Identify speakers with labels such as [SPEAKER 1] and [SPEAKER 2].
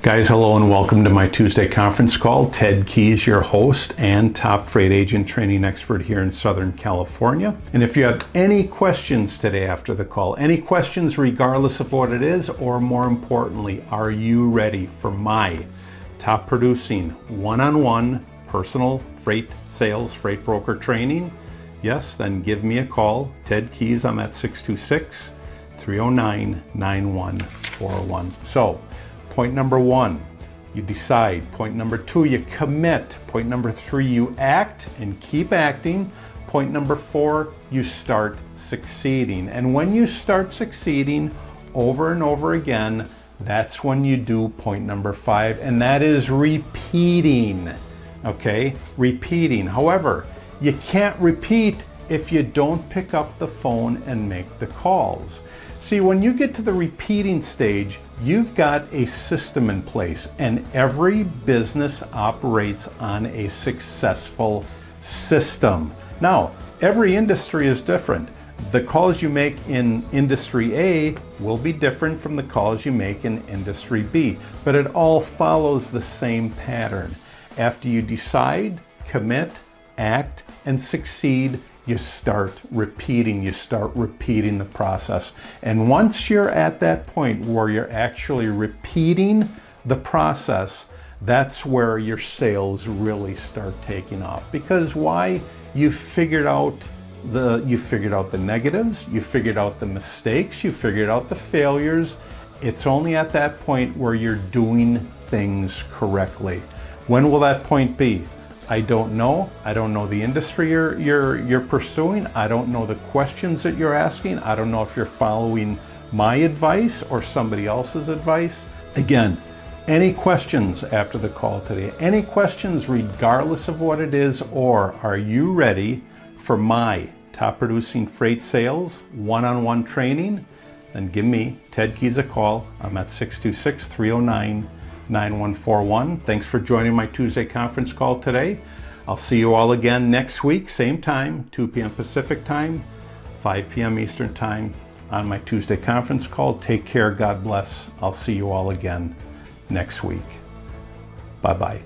[SPEAKER 1] Guys, hello and welcome to my Tuesday conference call. Ted Keys, your host and top freight agent training expert here in Southern California. And if you have any questions today after the call, any questions regardless of what it is, or more importantly, are you ready for my top producing one-on-one personal freight sales, freight broker training? Yes, then give me a call. Ted Keys, I'm at 626-309-9141. So, point number one, you decide. Point number two, you commit. Point number three, you act and keep acting. Point number four, you start succeeding. And when you start succeeding over and over again, that's when you do point number five, and that is repeating. Okay, repeating. However, you can't repeat if you don't pick up the phone and make the calls. See, when you get to the repeating stage, you've got a system in place, and every business operates on a successful system. Now, every industry is different. The calls you make in industry A will be different from the calls you make in industry B, but it all follows the same pattern. After you decide, commit, act, and succeed, you start repeating the process. And once you're at that point where you're actually repeating the process, that's where your sales really start taking off. Because why? You figured out the negatives, you figured out the mistakes, you figured out the failures. It's only at that point where you're doing things correctly. When will that point be? I don't know. I don't know the industry you're pursuing. I don't know the questions that you're asking. I don't know if you're following my advice or somebody else's advice. Again, any questions after the call today? Any questions regardless of what it is, or are you ready for my top producing freight sales one-on-one training? Then give me, Ted Keys, a call. I'm at 626-309-9141. Thanks for joining my Tuesday conference call today. I'll see you all again next week, same time, 2 p.m. Pacific time, 5 p.m. Eastern time on my Tuesday conference call. Take care, God bless. I'll see you all again next week. Bye-bye.